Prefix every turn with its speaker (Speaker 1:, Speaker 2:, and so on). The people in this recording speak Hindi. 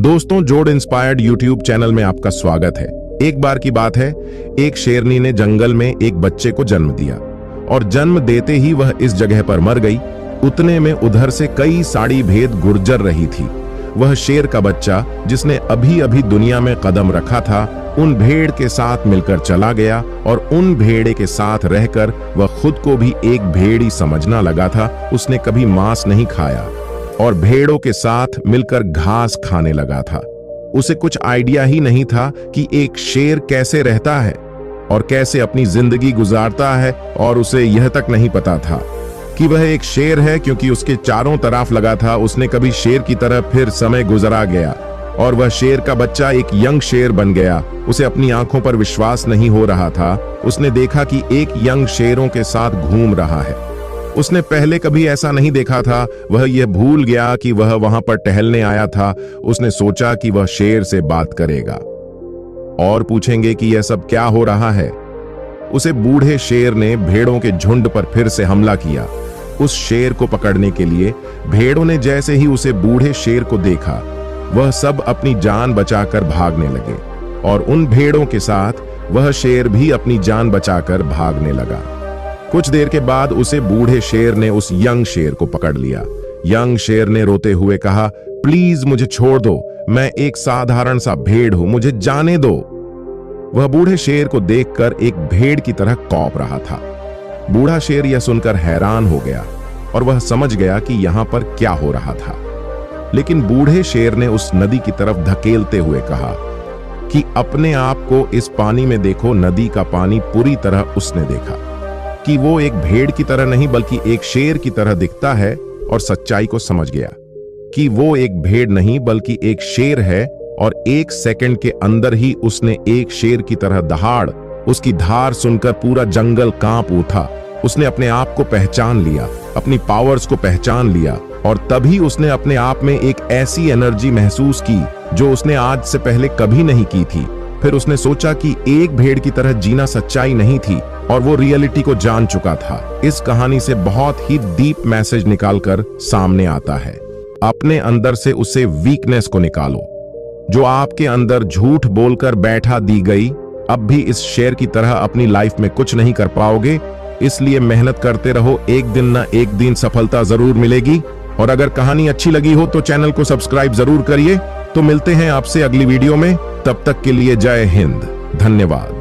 Speaker 1: दोस्तों, जोड़ इंस्पायर्ड यूट्यूब चैनल में आपका स्वागत है। एक बार की बात है, एक शेरनी ने जंगल में एक बच्चे को जन्म दिया और जन्म देते ही वह इस जगह पर मर गई। उतने में उधर से कई साड़ी भेद गुर्जर रही थी। वह शेर का बच्चा, जिसने अभी अभी दुनिया में कदम रखा था, उन भेड़ के साथ मिलकर चला गया और उन भेड़े के साथ रहकर वह खुद को भी एक भेड़ी समझना लगा था। उसने कभी मांस नहीं खाया और भेड़ों के साथ मिलकर घास खाने लगा था। उसे कुछ आइडिया ही नहीं था कि एक शेर कैसे रहता है और कैसे अपनी जिंदगी गुजारता है, और उसे यह तक नहीं पता था कि वह एक शेर है, क्योंकि उसके चारों तरफ लगा था उसने कभी शेर की तरह फिर समय गुजरा गया और वह शेर का बच्चा एक यंग शेर बन गया। उसे अपनी आंखों पर विश्वास नहीं हो रहा था। उसने देखा कि एक यंग शेरों के साथ घूम रहा है। उसने पहले कभी ऐसा नहीं देखा था। वह यह भूल गया कि वह वहां पर टहलने आया था। उसने सोचा कि वह शेर से बात करेगा और पूछेंगे कि यह सब क्या हो रहा है। उसे बूढ़े शेर ने भेड़ों के झुंड पर फिर से हमला किया। उस शेर को पकड़ने के लिए भेड़ों ने जैसे ही उसे बूढ़े शेर को देखा, वह सब अपनी जान बचाकर भागने लगे और उन भेड़ों के साथ वह शेर भी अपनी जान बचाकर भागने लगा। कुछ देर के बाद उसे बूढ़े शेर ने उस यंग शेर को पकड़ लिया। यंग शेर ने रोते हुए कहा, प्लीज मुझे छोड़ दो, मैं एक साधारण सा भेड़ हूं, मुझे जाने दो। वह बूढ़े शेर को देखकर एक भेड़ की तरह कौंप रहा था। बूढ़ा शेर यह सुनकर हैरान हो गया और वह समझ गया कि यहां पर क्या हो रहा था। लेकिन बूढ़े शेर ने उस नदी की तरफ धकेलते हुए कहा कि अपने आप को इस पानी में देखो। नदी का पानी पूरी तरह उसने देखा कि वो एक भेड़ की तरह नहीं बल्कि एक शेर की तरह दिखता है, और सच्चाई को समझ गया कि वो एक भेड़ नहीं बल्कि एक शेर है। और एक सेकंड के अंदर ही उसने एक शेर की तरह दहाड़। उसकी धार सुनकर पूरा जंगल कांप उठा। उसने अपने आप को पहचान लिया, अपनी पावर्स को पहचान लिया, और तभी उसने अपने आप में एक ऐसी एनर्जी महसूस की जो उसने आज से पहले कभी नहीं की थी। फिर उसने सोचा कि एक भेड़ की तरह जीना सच्चाई नहीं थी और वो रियलिटी को जान चुका था। इस कहानी से बहुत ही डीप मैसेज निकालकर सामने आता है, अपने अंदर से उसे वीकनेस को निकालो जो आपके अंदर झूठ बोलकर बैठा दी गई। अब भी इस शेर की तरह अपनी लाइफ में कुछ नहीं कर पाओगे, इसलिए मेहनत करते रहो। एक दिन ना एक दिन सफलता जरूर मिलेगी। और अगर कहानी अच्छी लगी हो तो चैनल को सब्सक्राइब जरूर करिए। तो मिलते हैं आपसे अगली वीडियो में, तब तक के लिए जय हिंद, धन्यवाद।